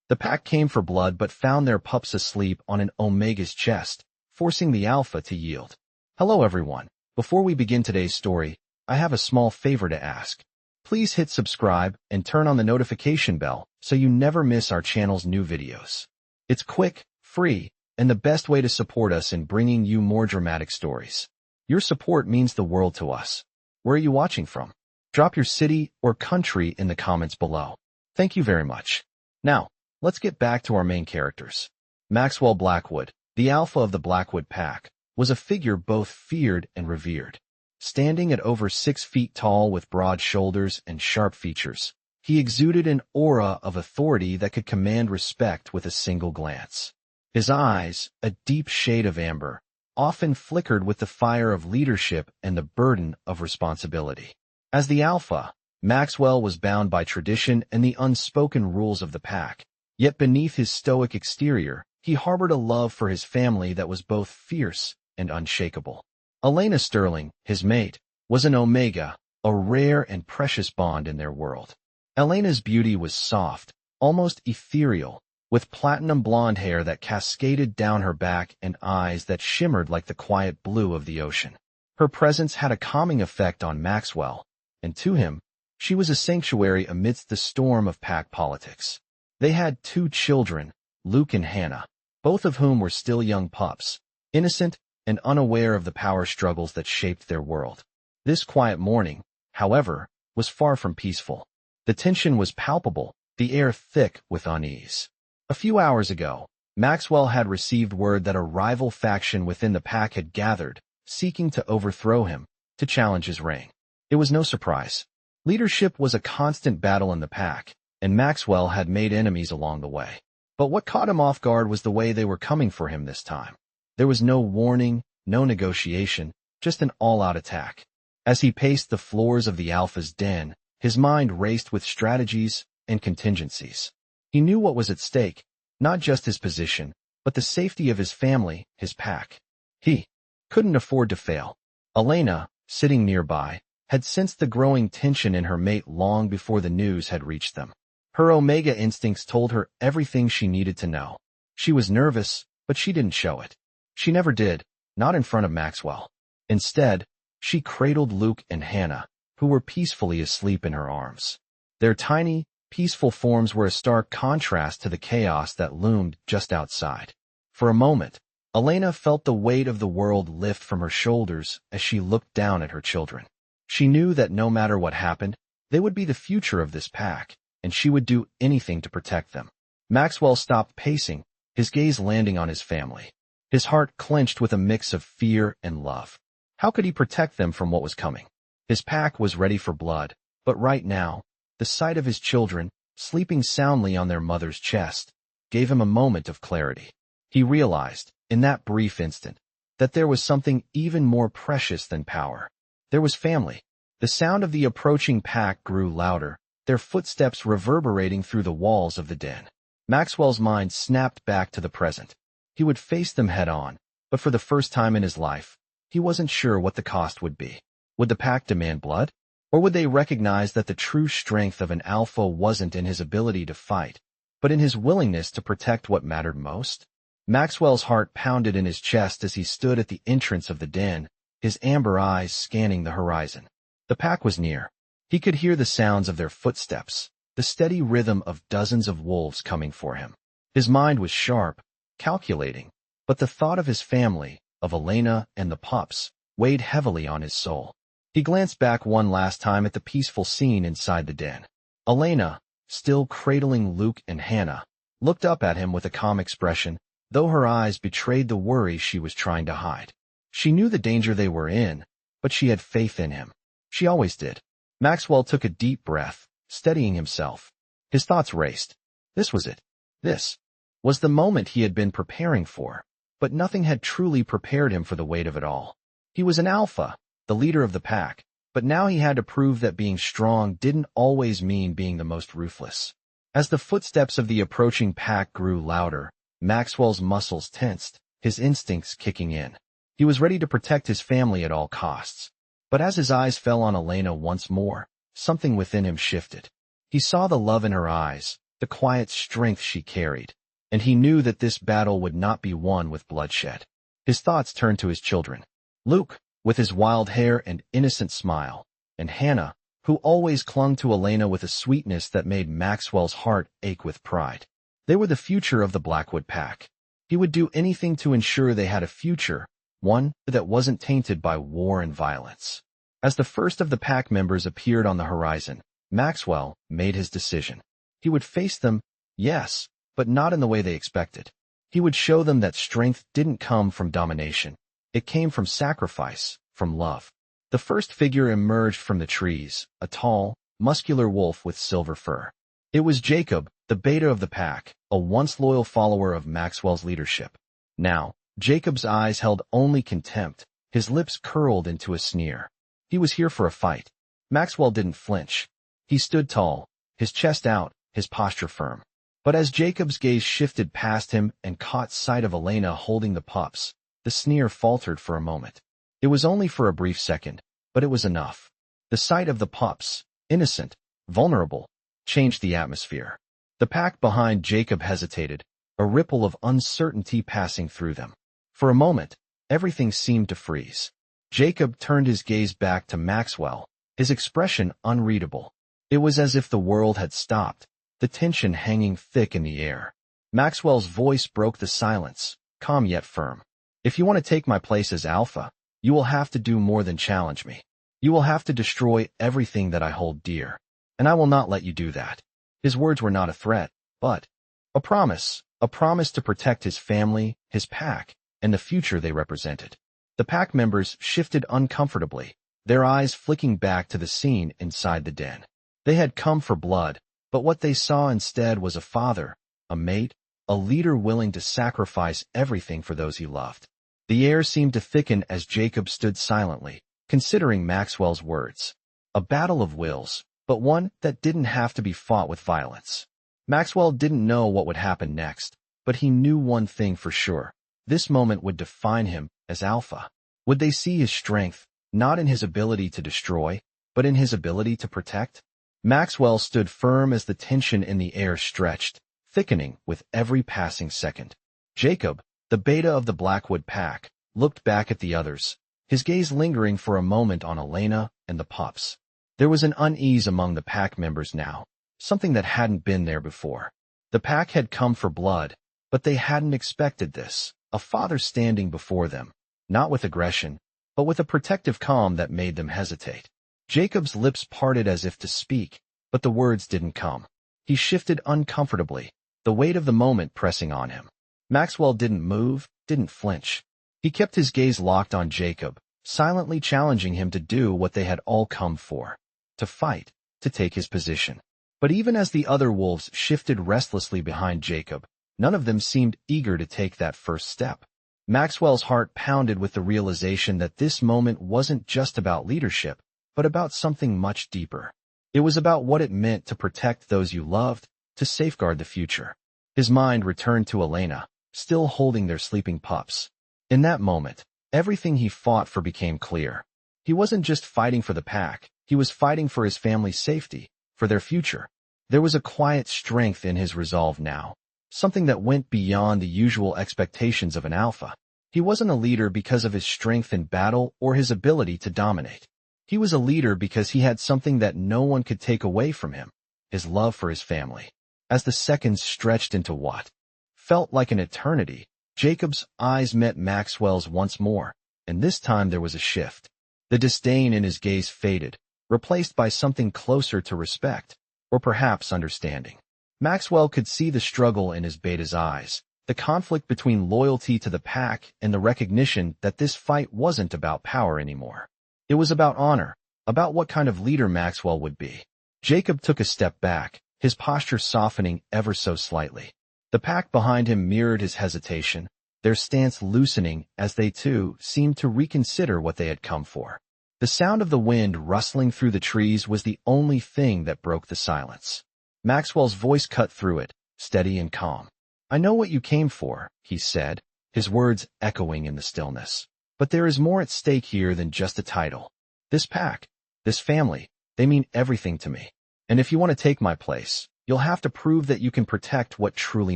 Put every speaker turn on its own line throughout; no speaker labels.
The pack came for blood but found their pups asleep on an Omega's chest, forcing the Alpha to yield. Hello everyone. Before we begin today's story, I have a small favor to ask. Please hit subscribe and turn on the notification bell so you never miss our channel's new videos. It's quick, free, and the best way to support us in bringing you more dramatic stories. Your support means the world to us. Where are you watching from? Drop your city or country in the comments below. Thank you very much. Now, let's get back to our main characters. Maxwell Blackwood, the Alpha of the Blackwood Pack, was a figure both feared and revered. Standing at over 6 feet tall with broad shoulders and sharp features, he exuded an aura of authority that could command respect with a single glance. His eyes, a deep shade of amber, often flickered with the fire of leadership and the burden of responsibility. As the Alpha, Maxwell was bound by tradition and the unspoken rules of the pack, yet beneath his stoic exterior, he harbored a love for his family that was both fierce and unshakable. Elena Sterling, his mate, was an Omega, a rare and precious bond in their world. Elena's beauty was soft, almost ethereal, with platinum blonde hair that cascaded down her back and eyes that shimmered like the quiet blue of the ocean. Her presence had a calming effect on Maxwell, and to him, she was a sanctuary amidst the storm of pack politics. They had 2 children, Luke and Hannah, both of whom were still young pups, innocent and unaware of the power struggles that shaped their world. This quiet morning, however, was far from peaceful. The tension was palpable, the air thick with unease. A few hours ago, Maxwell had received word that a rival faction within the pack had gathered, seeking to overthrow him, to challenge his reign. It was no surprise. Leadership was a constant battle in the pack, and Maxwell had made enemies along the way. But what caught him off guard was the way they were coming for him this time. There was no warning, no negotiation, just an all-out attack. As he paced the floors of the Alpha's den, his mind raced with strategies and contingencies. He knew what was at stake, not just his position, but the safety of his family, his pack. He couldn't afford to fail. Elena, sitting nearby, had sensed the growing tension in her mate long before the news had reached them. Her Omega instincts told her everything she needed to know. She was nervous, but she didn't show it. She never did, not in front of Maxwell. Instead, she cradled Luke and Hannah, who were peacefully asleep in her arms. Their tiny, peaceful forms were a stark contrast to the chaos that loomed just outside. For a moment, Elena felt the weight of the world lift from her shoulders as she looked down at her children. She knew that no matter what happened, they would be the future of this pack, and she would do anything to protect them. Maxwell stopped pacing, his gaze landing on his family. His heart clenched with a mix of fear and love. How could he protect them from what was coming? His pack was ready for blood, but right now, the sight of his children, sleeping soundly on their mother's chest, gave him a moment of clarity. He realized, in that brief instant, that there was something even more precious than power. There was family. The sound of the approaching pack grew louder, their footsteps reverberating through the walls of the den. Maxwell's mind snapped back to the present. He would face them head-on, but for the first time in his life, he wasn't sure what the cost would be. Would the pack demand blood? Or would they recognize that the true strength of an Alpha wasn't in his ability to fight, but in his willingness to protect what mattered most? Maxwell's heart pounded in his chest as he stood at the entrance of the den, his amber eyes scanning the horizon. The pack was near. He could hear the sounds of their footsteps, the steady rhythm of dozens of wolves coming for him. His mind was sharp, calculating, but the thought of his family, of Elena and the pups, weighed heavily on his soul. He glanced back one last time at the peaceful scene inside the den. Elena, still cradling Luke and Hannah, looked up at him with a calm expression, though her eyes betrayed the worry she was trying to hide. She knew the danger they were in, but she had faith in him. She always did. Maxwell took a deep breath, steadying himself. His thoughts raced. This was it. This was the moment he had been preparing for, but nothing had truly prepared him for the weight of it all. He was an Alpha, the leader of the pack, but now he had to prove that being strong didn't always mean being the most ruthless. As the footsteps of the approaching pack grew louder, Maxwell's muscles tensed, his instincts kicking in. He was ready to protect his family at all costs. But as his eyes fell on Elena once more, something within him shifted. He saw the love in her eyes, the the quiet strength she carried. And he knew that this battle would not be won with bloodshed. His thoughts turned to his children. Luke, with his wild hair and innocent smile, and Hannah, who always clung to Elena with a sweetness that made Maxwell's heart ache with pride. They were the future of the Blackwood Pack. He would do anything to ensure they had a future, one that wasn't tainted by war and violence. As the first of the pack members appeared on the horizon, Maxwell made his decision. He would face them, yes, but not in the way they expected. He would show them that strength didn't come from domination. It came from sacrifice, from love. The first figure emerged from the trees, a tall, muscular wolf with silver fur. It was Jacob, the beta of the pack, a once loyal follower of Maxwell's leadership. Now, Jacob's eyes held only contempt, his lips curled into a sneer. He was here for a fight. Maxwell didn't flinch. He stood tall, his chest out, his posture firm. But as Jacob's gaze shifted past him and caught sight of Elena holding the pups, the sneer faltered for a moment. It was only for a brief second, but it was enough. The sight of the pups, innocent, vulnerable, changed the atmosphere. The pack behind Jacob hesitated, a ripple of uncertainty passing through them. For a moment, everything seemed to freeze. Jacob turned his gaze back to Maxwell, his expression unreadable. It was as if the world had stopped, the tension hanging thick in the air. Maxwell's voice broke the silence, calm yet firm. If you want to take my place as Alpha, you will have to do more than challenge me. You will have to destroy everything that I hold dear. And I will not let you do that. His words were not a threat, but a promise to protect his family, his pack, and the future they represented. The pack members shifted uncomfortably, their eyes flicking back to the scene inside the den. They had come for blood, but what they saw instead was a father, a mate, a leader willing to sacrifice everything for those he loved. The air seemed to thicken as Jacob stood silently, considering Maxwell's words. A battle of wills, but one that didn't have to be fought with violence. Maxwell didn't know what would happen next, but he knew one thing for sure. This moment would define him as Alpha. Would they see his strength, not in his ability to destroy, but in his ability to protect? Maxwell stood firm as the tension in the air stretched, thickening with every passing second. Jacob, the beta of the Blackwood Pack, looked back at the others, his gaze lingering for a moment on Elena and the pups. There was an unease among the pack members now, something that hadn't been there before. The pack had come for blood, but they hadn't expected this, a father standing before them, not with aggression, but with a protective calm that made them hesitate. Jacob's lips parted as if to speak, but the words didn't come. He shifted uncomfortably, the weight of the moment pressing on him. Maxwell didn't move, didn't flinch. He kept his gaze locked on Jacob, silently challenging him to do what they had all come for. To fight, to take his position. But even as the other wolves shifted restlessly behind Jacob, none of them seemed eager to take that first step. Maxwell's heart pounded with the realization that this moment wasn't just about leadership, but about something much deeper. It was about what it meant to protect those you loved, to safeguard the future. His mind returned to Elena, still holding their sleeping pups. In that moment, everything he fought for became clear. He wasn't just fighting for the pack, he was fighting for his family's safety, for their future. There was a quiet strength in his resolve now, something that went beyond the usual expectations of an alpha. He wasn't a leader because of his strength in battle or his ability to dominate. He was a leader because he had something that no one could take away from him, his love for his family. As the seconds stretched into what felt like an eternity, Jacob's eyes met Maxwell's once more, and this time there was a shift. The disdain in his gaze faded, replaced by something closer to respect, or perhaps understanding. Maxwell could see the struggle in his beta's eyes, the conflict between loyalty to the pack and the recognition that this fight wasn't about power anymore. It was about honor, about what kind of leader Maxwell would be. Jacob took a step back, his posture softening ever so slightly. The pack behind him mirrored his hesitation, their stance loosening as they too seemed to reconsider what they had come for. The sound of the wind rustling through the trees was the only thing that broke the silence. Maxwell's voice cut through it, steady and calm. "I know what you came for," he said, his words echoing in the stillness. "But there is more at stake here than just a title. This pack, this family, they mean everything to me. And if you want to take my place, You'll have to prove that you can protect what truly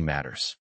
matters.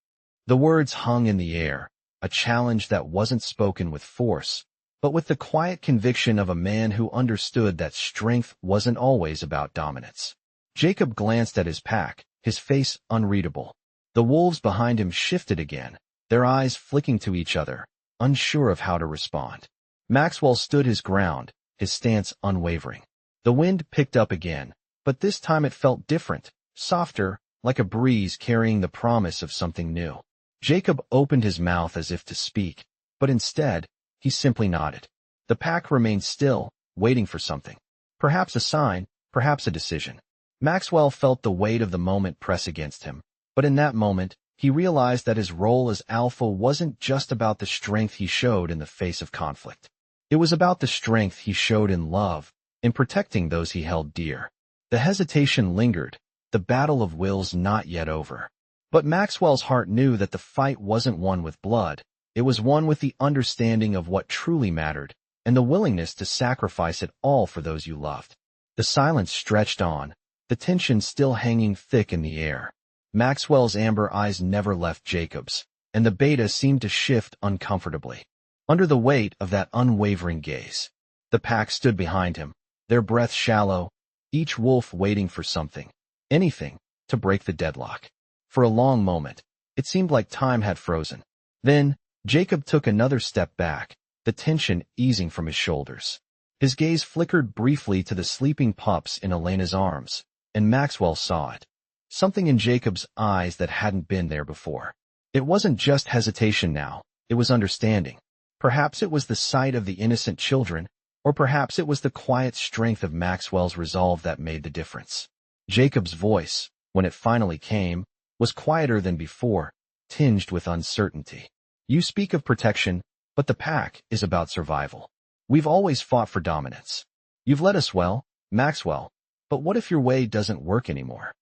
The words hung in the air, a challenge that wasn't spoken with force, but with the quiet conviction of a man who understood that strength wasn't always about dominance. Jacob glanced at his pack, his face unreadable. The wolves behind him shifted again, their eyes flicking to each other, unsure of how to respond. Maxwell stood his ground, his stance unwavering. The wind picked up again, but this time it felt different, softer, like a breeze carrying the promise of something new. Jacob opened his mouth as if to speak, but instead, he simply nodded. The pack remained still, waiting for something. Perhaps a sign, perhaps a decision. Maxwell felt the weight of the moment press against him, but in that moment, he realized that his role as alpha wasn't just about the strength he showed in the face of conflict. It was about the strength he showed in love, in protecting those he held dear. The hesitation lingered, the battle of wills not yet over. But Maxwell's heart knew that the fight wasn't won with blood, it was won with the understanding of what truly mattered, and the willingness to sacrifice it all for those you loved. The silence stretched on, the tension still hanging thick in the air. Maxwell's amber eyes never left Jacob's, and the beta seemed to shift uncomfortably. Under the weight of that unwavering gaze, the pack stood behind him, their breath shallow, each wolf waiting for something, anything, to break the deadlock. For a long moment, it seemed like time had frozen. Then, Jacob took another step back, the tension easing from his shoulders. His gaze flickered briefly to the sleeping pups in Elena's arms, and Maxwell saw it. Something in Jacob's eyes that hadn't been there before. It wasn't just hesitation now, it was understanding. Perhaps it was the sight of the innocent children, or perhaps it was the quiet strength of Maxwell's resolve that made the difference. Jacob's voice, when it finally came, was quieter than before, tinged with uncertainty. You speak of protection, but the pack is about survival. We've always fought for dominance. You've led us well, Maxwell, but what if your way doesn't work anymore?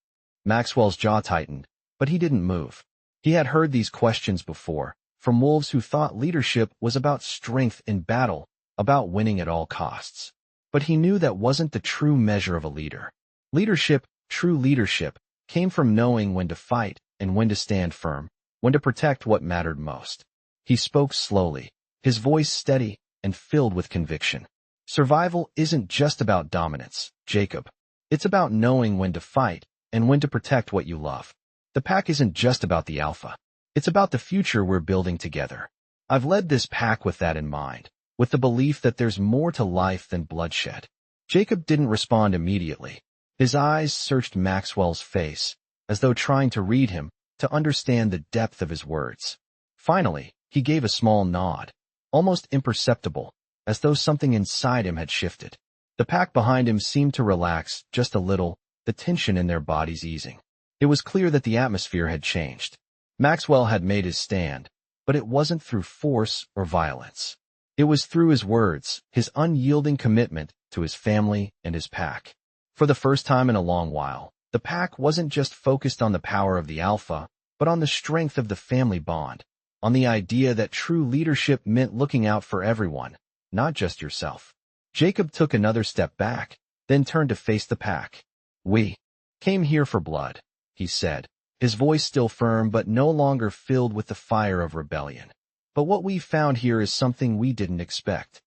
Maxwell's jaw tightened, but he didn't move. He had heard these questions before, from wolves who thought leadership was about strength in battle, about winning at all costs. But he knew that wasn't the true measure of a leader. Leadership, true leadership, came from knowing when to fight and when to stand firm, when to protect what mattered most. He spoke slowly, his voice steady and filled with conviction. Survival isn't just about dominance, Jacob. It's about knowing when to fight and when to protect what you love. The pack isn't just about the alpha. It's about the future we're building together. I've led this pack with that in mind, with the belief that there's more to life than bloodshed. Jacob didn't respond immediately. His eyes searched Maxwell's face, as though trying to read him, to understand the depth of his words. Finally, he gave a small nod, almost imperceptible, as though something inside him had shifted. The pack behind him seemed to relax just a little, the tension in their bodies easing. It was clear that the atmosphere had changed. Maxwell had made his stand, but it wasn't through force or violence. It was through his words, his unyielding commitment to his family and his pack. For the first time in a long while, the pack wasn't just focused on the power of the alpha, but on the strength of the family bond, on the idea that true leadership meant looking out for everyone, not just yourself. Jacob took another step back, then turned to face the pack. We came here for blood, he said, his voice still firm but no longer filled with the fire of rebellion. But what we found here is something we didn't expect.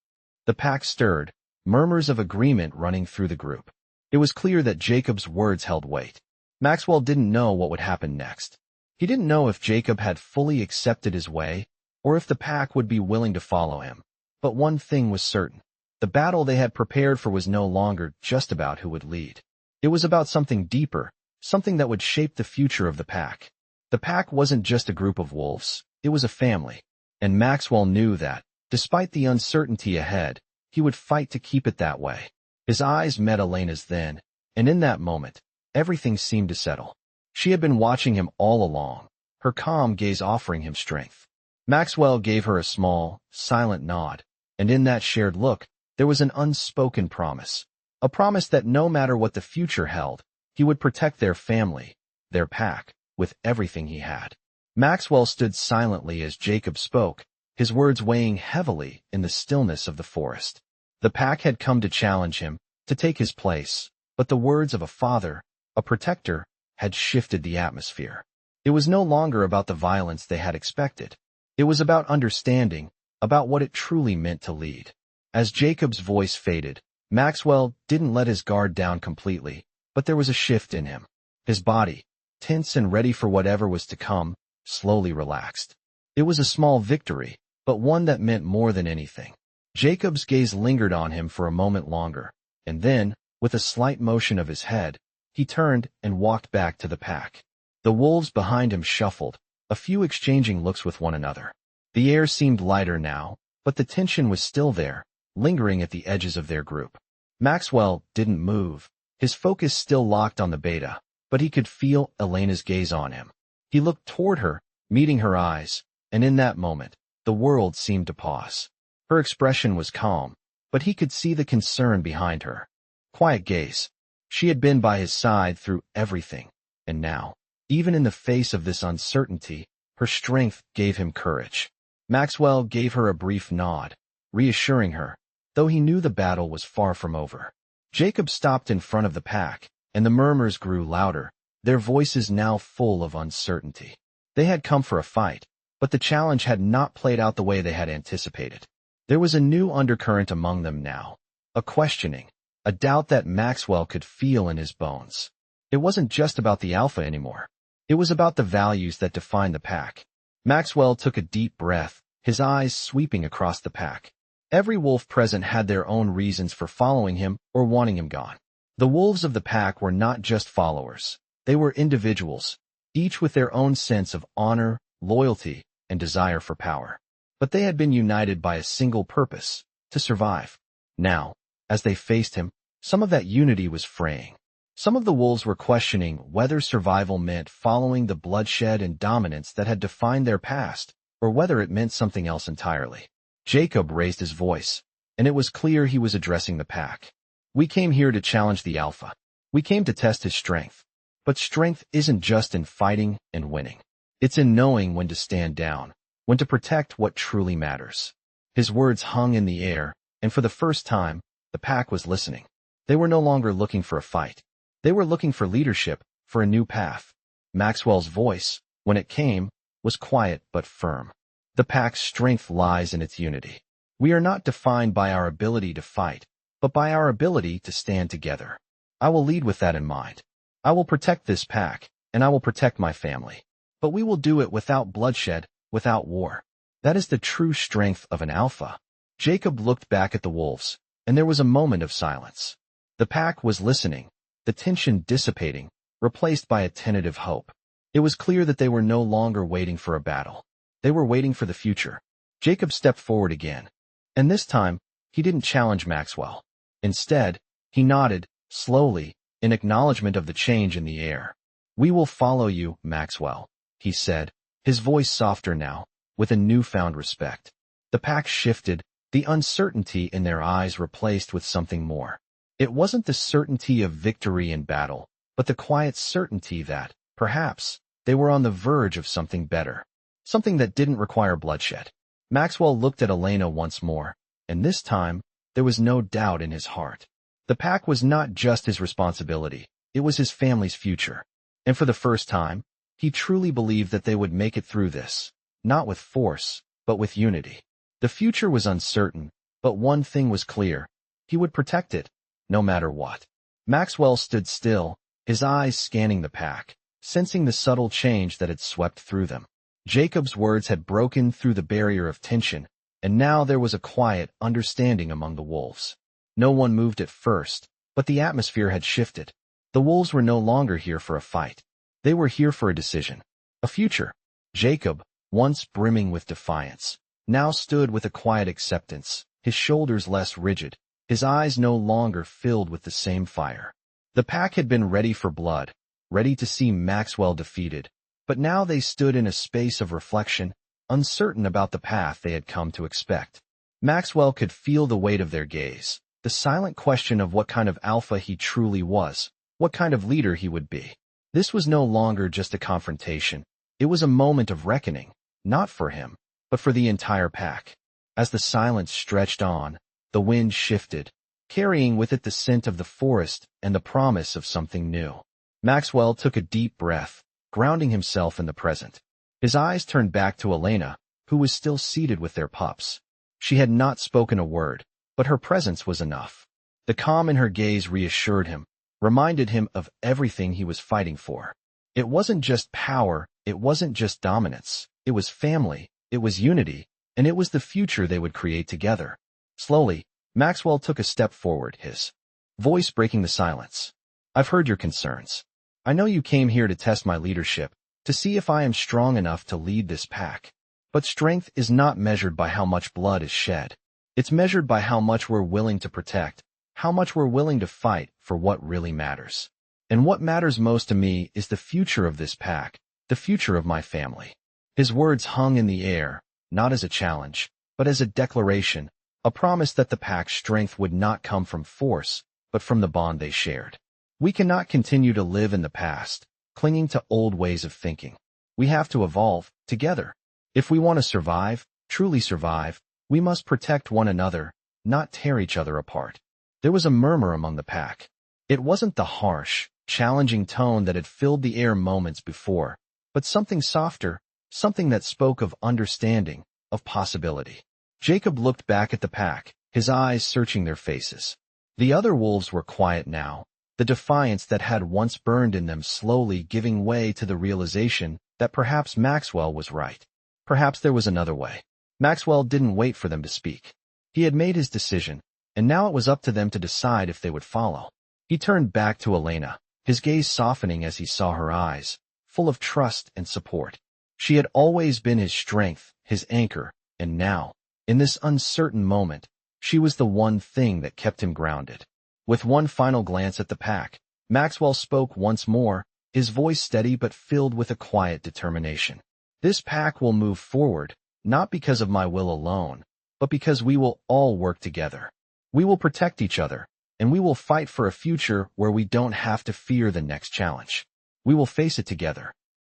The pack stirred, murmurs of agreement running through the group. It was clear that Jacob's words held weight. Maxwell didn't know what would happen next. He didn't know if Jacob had fully accepted his way, or if the pack would be willing to follow him. But one thing was certain. The battle they had prepared for was no longer just about who would lead. It was about something deeper, something that would shape the future of the pack. The pack wasn't just a group of wolves, it was a family. And Maxwell knew that, despite the uncertainty ahead, he would fight to keep it that way. His eyes met Elena's then, and in that moment, everything seemed to settle. She had been watching him all along, her calm gaze offering him strength. Maxwell gave her a small, silent nod, and in that shared look, there was an unspoken promise. A promise that no matter what the future held, he would protect their family, their pack, with everything he had. Maxwell stood silently as Jacob spoke, his words weighing heavily in the stillness of the forest. The pack had come to challenge him, to take his place, but the words of a father, a protector, had shifted the atmosphere. It was no longer about the violence they had expected. It was about understanding, about what it truly meant to lead. As Jacob's voice faded, Maxwell didn't let his guard down completely, but there was a shift in him. His body, tense and ready for whatever was to come, slowly relaxed. It was a small victory, but one that meant more than anything. Jacob's gaze lingered on him for a moment longer, and then, with a slight motion of his head, he turned and walked back to the pack. The wolves behind him shuffled, a few exchanging looks with one another. The air seemed lighter now, but the tension was still there, lingering at the edges of their group. Maxwell didn't move, his focus still locked on the beta, but he could feel Elena's gaze on him. He looked toward her, meeting her eyes, and in that moment, the world seemed to pause. Her expression was calm, but he could see the concern behind her. Quiet gaze. She had been by his side through everything, and now, even in the face of this uncertainty, her strength gave him courage. Maxwell gave her a brief nod, reassuring her, though he knew the battle was far from over. Jacob stopped in front of the pack, and the murmurs grew louder, their voices now full of uncertainty. They had come for a fight, but the challenge had not played out the way they had anticipated. There was a new undercurrent among them now, a questioning, a doubt that Maxwell could feel in his bones. It wasn't just about the alpha anymore. It was about the values that defined the pack. Maxwell took a deep breath, his eyes sweeping across the pack. Every wolf present had their own reasons for following him or wanting him gone. The wolves of the pack were not just followers. They were individuals, each with their own sense of honor, loyalty, and desire for power. But they had been united by a single purpose, to survive. Now, as they faced him, some of that unity was fraying. Some of the wolves were questioning whether survival meant following the bloodshed and dominance that had defined their past, or whether it meant something else entirely. Jacob raised his voice, and it was clear he was addressing the pack. We came here to challenge the alpha. We came to test his strength. But strength isn't just in fighting and winning. It's in knowing when to stand down, when to protect what truly matters. His words hung in the air, and for the first time, the pack was listening. They were no longer looking for a fight. They were looking for leadership, for a new path. Maxwell's voice, when it came, was quiet but firm. The pack's strength lies in its unity. We are not defined by our ability to fight, but by our ability to stand together. I will lead with that in mind. I will protect this pack, and I will protect my family. But we will do it without bloodshed, without war. That is the true strength of an alpha. Jacob looked back at the wolves, and there was a moment of silence. The pack was listening, the tension dissipating, replaced by a tentative hope. It was clear that they were no longer waiting for a battle. They were waiting for the future. Jacob stepped forward again, and this time, he didn't challenge Maxwell. Instead, he nodded, slowly, in acknowledgement of the change in the air. "We will follow you, Maxwell," he said, his voice softer now, with a newfound respect. The pack shifted, the uncertainty in their eyes replaced with something more. It wasn't the certainty of victory in battle, but the quiet certainty that, perhaps, they were on the verge of something better. Something that didn't require bloodshed. Maxwell looked at Elena once more, and this time, there was no doubt in his heart. The pack was not just his responsibility, it was his family's future. And for the first time, he truly believed that they would make it through this, not with force, but with unity. The future was uncertain, but one thing was clear. He would protect it, no matter what. Maxwell stood still, his eyes scanning the pack, sensing the subtle change that had swept through them. Jacob's words had broken through the barrier of tension, and now there was a quiet understanding among the wolves. No one moved at first, but the atmosphere had shifted. The wolves were no longer here for a fight. They were here for a decision, a future. Jacob, once brimming with defiance, now stood with a quiet acceptance, his shoulders less rigid, his eyes no longer filled with the same fire. The pack had been ready for blood, ready to see Maxwell defeated, but now they stood in a space of reflection, uncertain about the path they had come to expect. Maxwell could feel the weight of their gaze, the silent question of what kind of alpha he truly was, what kind of leader he would be. This was no longer just a confrontation. It was a moment of reckoning, not for him, but for the entire pack. As the silence stretched on, the wind shifted, carrying with it the scent of the forest and the promise of something new. Maxwell took a deep breath, grounding himself in the present. His eyes turned back to Elena, who was still seated with their pups. She had not spoken a word, but her presence was enough. The calm in her gaze reassured him, reminded him of everything he was fighting for. It wasn't just power, it wasn't just dominance, it was family, it was unity, and it was the future they would create together. Slowly, Maxwell took a step forward, his voice breaking the silence. I've heard your concerns. I know you came here to test my leadership, to see if I am strong enough to lead this pack. But strength is not measured by how much blood is shed. It's measured by how much we're willing to protect, how much we're willing to fight for what really matters. And what matters most to me is the future of this pack, the future of my family. His words hung in the air, not as a challenge, but as a declaration, a promise that the pack's strength would not come from force, but from the bond they shared. We cannot continue to live in the past, clinging to old ways of thinking. We have to evolve, together. If we want to survive, truly survive, we must protect one another, not tear each other apart. There was a murmur among the pack. It wasn't the harsh, challenging tone that had filled the air moments before, but something softer, something that spoke of understanding, of possibility. Jacob looked back at the pack, his eyes searching their faces. The other wolves were quiet now, the defiance that had once burned in them slowly giving way to the realization that perhaps Maxwell was right. Perhaps there was another way. Maxwell didn't wait for them to speak. He had made his decision, and now it was up to them to decide if they would follow. He turned back to Elena, his gaze softening as he saw her eyes, full of trust and support. She had always been his strength, his anchor, and now, in this uncertain moment, she was the one thing that kept him grounded. With one final glance at the pack, Maxwell spoke once more, his voice steady but filled with a quiet determination. This pack will move forward, not because of my will alone, but because we will all work together. We will protect each other, and we will fight for a future where we don't have to fear the next challenge. We will face it together.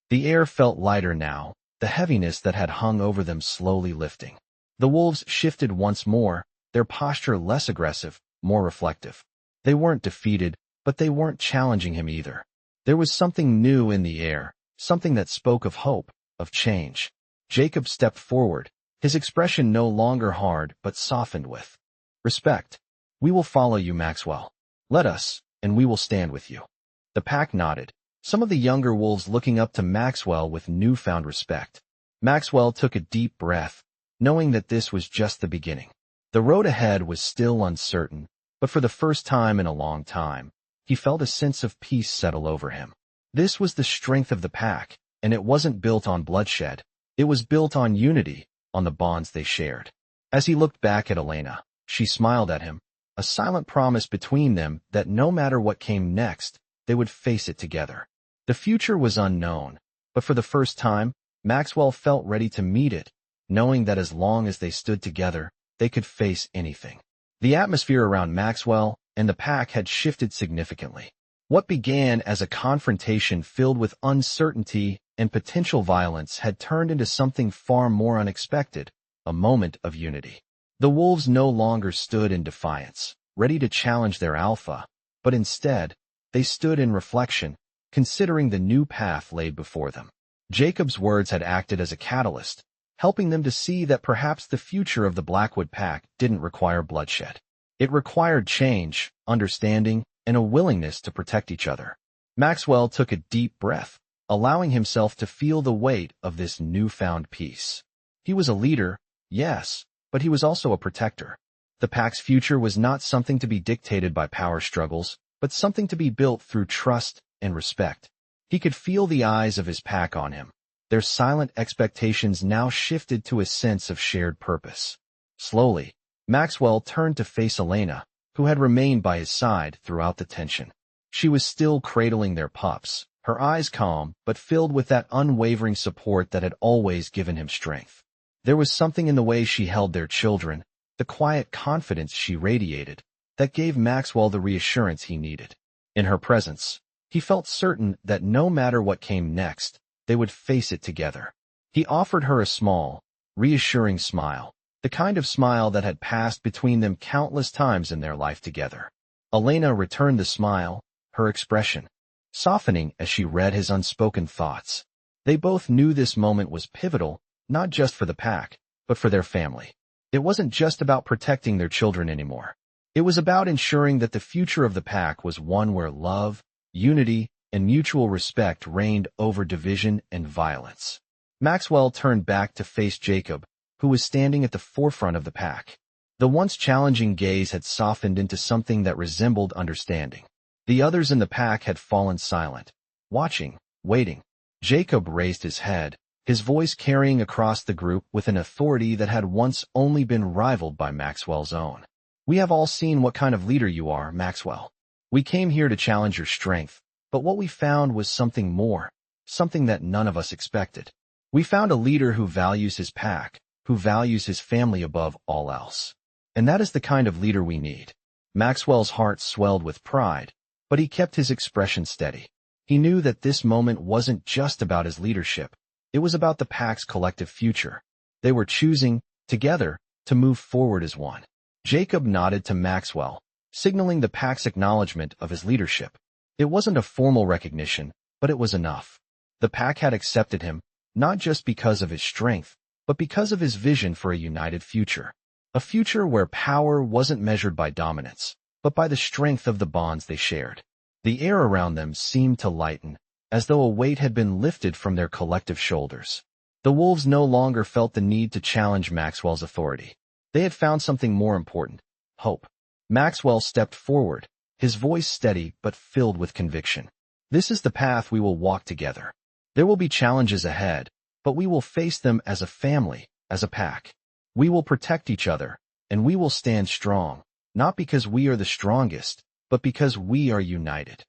The air felt lighter now, the heaviness that had hung over them slowly lifting. The wolves shifted once more, their posture less aggressive, more reflective. They weren't defeated, but they weren't challenging him either. There was something new in the air, something that spoke of hope, of change. Jacob stepped forward, his expression no longer hard but softened with respect. We will follow you, Maxwell. Let us, and we will stand with you. The pack nodded, some of the younger wolves looking up to Maxwell with newfound respect. Maxwell took a deep breath, knowing that this was just the beginning. The road ahead was still uncertain, but for the first time in a long time, he felt a sense of peace settle over him. This was the strength of the pack, and it wasn't built on bloodshed. It was built on unity, on the bonds they shared. As he looked back at Elena, she smiled at him, a silent promise between them that no matter what came next, they would face it together. The future was unknown, but for the first time, Maxwell felt ready to meet it, knowing that as long as they stood together, they could face anything. The atmosphere around Maxwell and the pack had shifted significantly. What began as a confrontation filled with uncertainty and potential violence had turned into something far more unexpected, a moment of unity. The wolves no longer stood in defiance, ready to challenge their alpha, but instead, they stood in reflection, considering the new path laid before them. Jacob's words had acted as a catalyst, helping them to see that perhaps the future of the Blackwood pack didn't require bloodshed. It required change, understanding, and a willingness to protect each other. Maxwell took a deep breath, allowing himself to feel the weight of this newfound peace. He was a leader, yes, but he was also a protector. The pack's future was not something to be dictated by power struggles, but something to be built through trust and respect. He could feel the eyes of his pack on him. Their silent expectations now shifted to a sense of shared purpose. Slowly, Maxwell turned to face Elena, who had remained by his side throughout the tension. She was still cradling their pups, her eyes calm but filled with that unwavering support that had always given him strength. There was something in the way she held their children, the quiet confidence she radiated, that gave Maxwell the reassurance he needed. In her presence, he felt certain that no matter what came next, they would face it together. He offered her a small, reassuring smile, the kind of smile that had passed between them countless times in their life together. Elena returned the smile, her expression softening as she read his unspoken thoughts. They both knew this moment was pivotal, not just for the pack, but for their family. It wasn't just about protecting their children anymore. It was about ensuring that the future of the pack was one where love, unity, and mutual respect reigned over division and violence. Maxwell turned back to face Jacob, who was standing at the forefront of the pack. The once challenging gaze had softened into something that resembled understanding. The others in the pack had fallen silent, watching, waiting. Jacob raised his head, his voice carrying across the group with an authority that had once only been rivaled by Maxwell's own. "We have all seen what kind of leader you are, Maxwell. We came here to challenge your strength, but what we found was something more, something that none of us expected. We found a leader who values his pack, who values his family above all else. And that is the kind of leader we need." Maxwell's heart swelled with pride, but he kept his expression steady. He knew that this moment wasn't just about his leadership. It was about the pack's collective future. They were choosing, together, to move forward as one. Jacob nodded to Maxwell, signaling the pack's acknowledgement of his leadership. It wasn't a formal recognition, but it was enough. The pack had accepted him, not just because of his strength, but because of his vision for a united future. A future where power wasn't measured by dominance, but by the strength of the bonds they shared. The air around them seemed to lighten, as though a weight had been lifted from their collective shoulders. The wolves no longer felt the need to challenge Maxwell's authority. They had found something more important: hope. Maxwell stepped forward, his voice steady but filled with conviction. "This is the path we will walk together. There will be challenges ahead, but we will face them as a family, as a pack. We will protect each other, and we will stand strong, not because we are the strongest, but because we are united."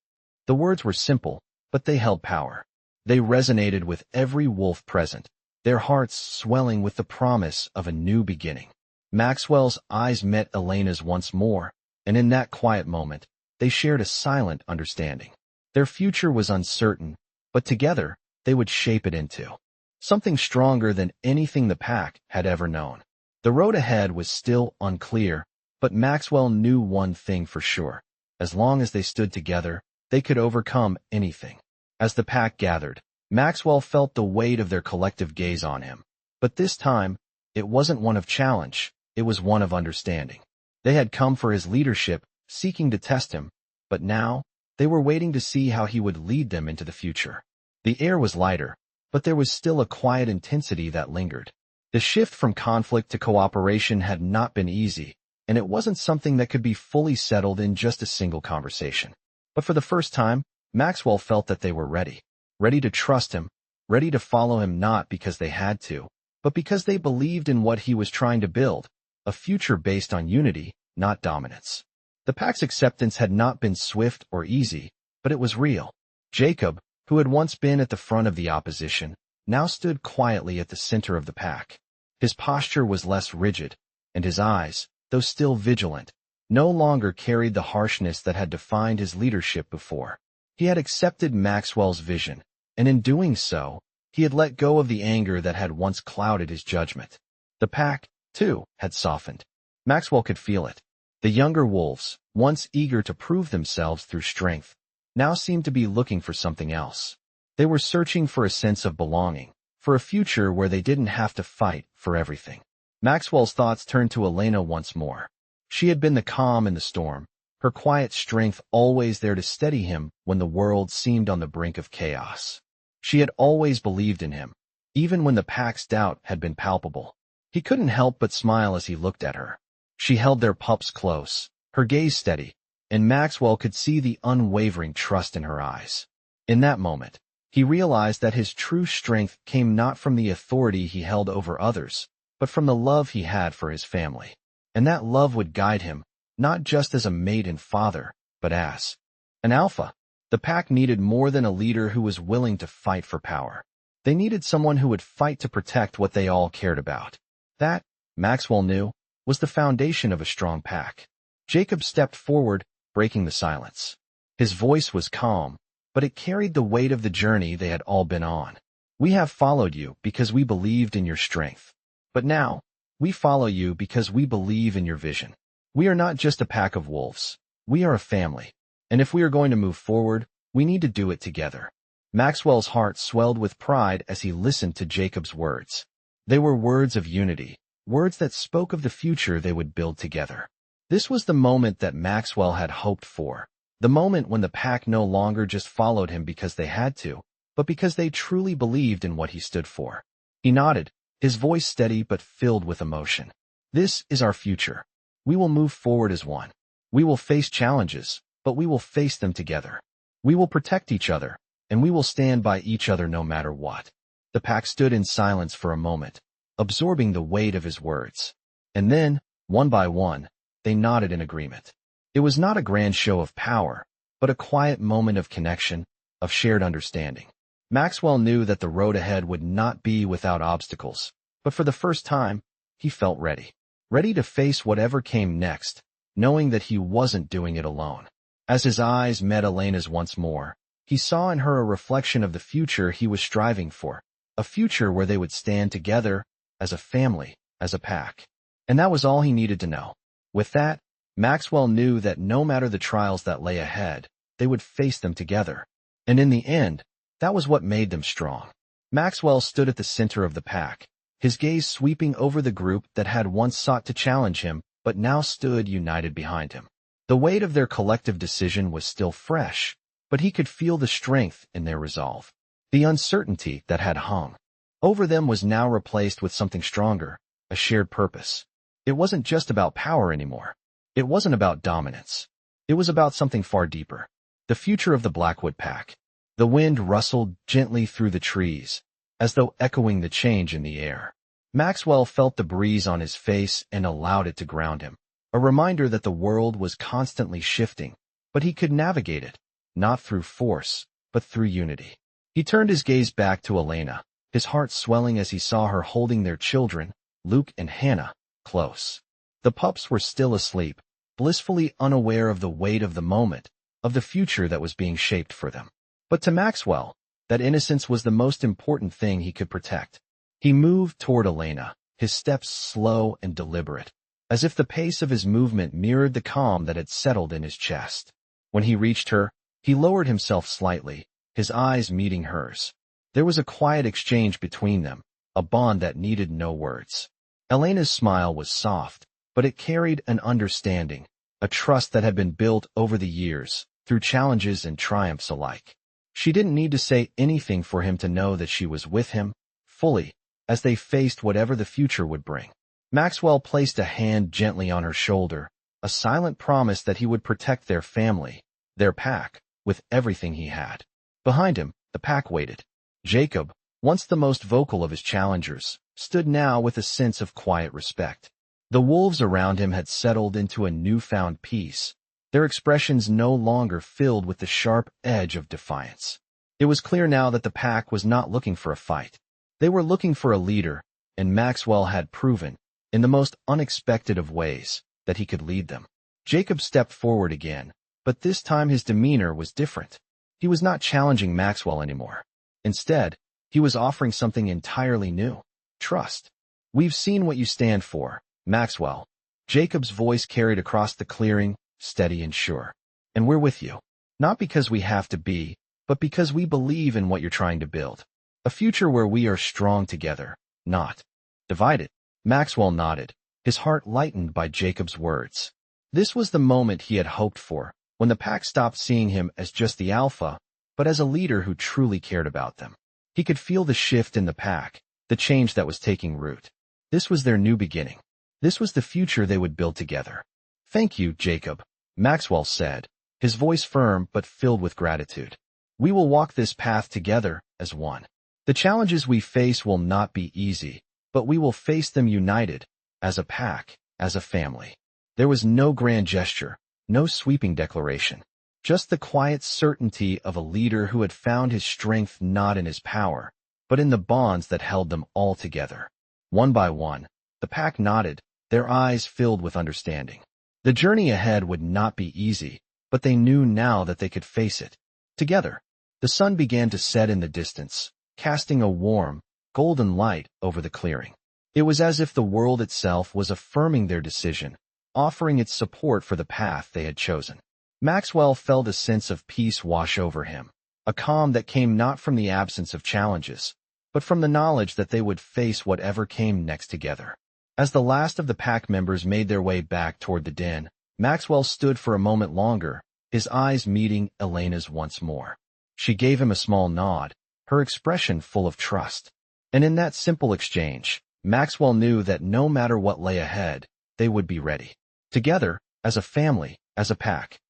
The words were simple, but they held power. They resonated with every wolf present, their hearts swelling with the promise of a new beginning. Maxwell's eyes met Elena's once more, and in that quiet moment, they shared a silent understanding. Their future was uncertain, but together, they would shape it into something stronger than anything the pack had ever known. The road ahead was still unclear, but Maxwell knew one thing for sure: as long as they stood together, they could overcome anything. As the pack gathered, Maxwell felt the weight of their collective gaze on him. But this time, it wasn't one of challenge, it was one of understanding. They had come for his leadership, seeking to test him, but now, they were waiting to see how he would lead them into the future. The air was lighter, but there was still a quiet intensity that lingered. The shift from conflict to cooperation had not been easy, and it wasn't something that could be fully settled in just a single conversation. But for the first time, Maxwell felt that they were ready. Ready to trust him, ready to follow him not because they had to, but because they believed in what he was trying to build, a future based on unity, not dominance. The pack's acceptance had not been swift or easy, but it was real. Jacob, who had once been at the front of the opposition, now stood quietly at the center of the pack. His posture was less rigid, and his eyes, though still vigilant, no longer carried the harshness that had defined his leadership before. He had accepted Maxwell's vision, and in doing so, he had let go of the anger that had once clouded his judgment. The pack, too, had softened. Maxwell could feel it. The younger wolves, once eager to prove themselves through strength, now seemed to be looking for something else. They were searching for a sense of belonging, for a future where they didn't have to fight for everything. Maxwell's thoughts turned to Elena once more. She had been the calm in the storm, her quiet strength always there to steady him when the world seemed on the brink of chaos. She had always believed in him, even when the pack's doubt had been palpable. He couldn't help but smile as he looked at her. She held their pups close, her gaze steady, and Maxwell could see the unwavering trust in her eyes. In that moment, he realized that his true strength came not from the authority he held over others, but from the love he had for his family. And that love would guide him, not just as a mate and father, but as an alpha. The pack needed more than a leader who was willing to fight for power. They needed someone who would fight to protect what they all cared about. That, Maxwell knew, was the foundation of a strong pack. Jacob stepped forward, breaking the silence. His voice was calm, but it carried the weight of the journey they had all been on. "We have followed you because we believed in your strength. But now, we follow you because we believe in your vision. We are not just a pack of wolves. We are a family. And if we are going to move forward, We need to do it together. Maxwell's heart swelled with pride as he listened to Jacob's words. They were words of unity, words that spoke of the future they would build together. This was the moment that Maxwell had hoped for, the moment when the pack no longer just followed him because they had to, but because they truly believed in what he stood for. He nodded, his voice steady but filled with emotion. This is our future. We will move forward as one. We will face challenges, but we will face them together. We will protect each other, and we will stand by each other no matter what. The pack stood in silence for a moment, absorbing the weight of his words. And then, one by one, they nodded in agreement. It was not a grand show of power, but a quiet moment of connection, of shared understanding. Maxwell knew that the road ahead would not be without obstacles, but for the first time, he felt ready. Ready to face whatever came next, knowing that he wasn't doing it alone. As his eyes met Elena's once more, he saw in her a reflection of the future he was striving for, a future where they would stand together, as a family, as a pack. And that was all he needed to know. With that, Maxwell knew that no matter the trials that lay ahead, they would face them together. And in the end, that was what made them strong. Maxwell stood at the center of the pack, his gaze sweeping over the group that had once sought to challenge him, but now stood united behind him. The weight of their collective decision was still fresh, but he could feel the strength in their resolve. The uncertainty that had hung over them was now replaced with something stronger, a shared purpose. It wasn't just about power anymore. It wasn't about dominance. It was about something far deeper. The future of the Blackwood pack. The wind rustled gently through the trees, as though echoing the change in the air. Maxwell felt the breeze on his face and allowed it to ground him, a reminder that the world was constantly shifting, but he could navigate it, not through force, but through unity. He turned his gaze back to Elena, his heart swelling as he saw her holding their children, Luke and Hannah, close. The pups were still asleep, blissfully unaware of the weight of the moment, of the future that was being shaped for them. But to Maxwell, that innocence was the most important thing he could protect. He moved toward Elena, his steps slow and deliberate, as if the pace of his movement mirrored the calm that had settled in his chest. When he reached her, he lowered himself slightly, his eyes meeting hers. There was a quiet exchange between them, a bond that needed no words. Elena's smile was soft, but it carried an understanding, a trust that had been built over the years, through challenges and triumphs alike. She didn't need to say anything for him to know that she was with him, fully, as they faced whatever the future would bring. Maxwell placed a hand gently on her shoulder, a silent promise that he would protect their family, their pack, with everything he had. Behind him, the pack waited. Jacob, once the most vocal of his challengers, stood now with a sense of quiet respect. The wolves around him had settled into a newfound peace, their expressions no longer filled with the sharp edge of defiance. It was clear now that the pack was not looking for a fight. They were looking for a leader, and Maxwell had proven, in the most unexpected of ways, that he could lead them. Jacob stepped forward again, but this time his demeanor was different. He was not challenging Maxwell anymore. Instead, he was offering something entirely new. Trust. We've seen what you stand for, Maxwell. Jacob's voice carried across the clearing, steady and sure. And we're with you. Not because we have to be, but because we believe in what you're trying to build. A future where we are strong together, not divided. Maxwell nodded, his heart lightened by Jacob's words. This was the moment he had hoped for, when the pack stopped seeing him as just the alpha, but as a leader who truly cared about them. He could feel the shift in the pack, the change that was taking root. This was their new beginning. This was the future they would build together. Thank you, Jacob, Maxwell said, his voice firm but filled with gratitude. We will walk this path together, as one. The challenges we face will not be easy, but we will face them united, as a pack, as a family. There was no grand gesture, no sweeping declaration, just the quiet certainty of a leader who had found his strength not in his power, but in the bonds that held them all together. One by one, the pack nodded, their eyes filled with understanding. The journey ahead would not be easy, but they knew now that they could face it. Together, the sun began to set in the distance, casting a warm, golden light over the clearing. It was as if the world itself was affirming their decision, offering its support for the path they had chosen. Maxwell felt a sense of peace wash over him, a calm that came not from the absence of challenges, but from the knowledge that they would face whatever came next together. As the last of the pack members made their way back toward the den, Maxwell stood for a moment longer, his eyes meeting Elena's once more. She gave him a small nod, her expression full of trust. And in that simple exchange, Maxwell knew that no matter what lay ahead, they would be ready. Together, as a family, as a pack,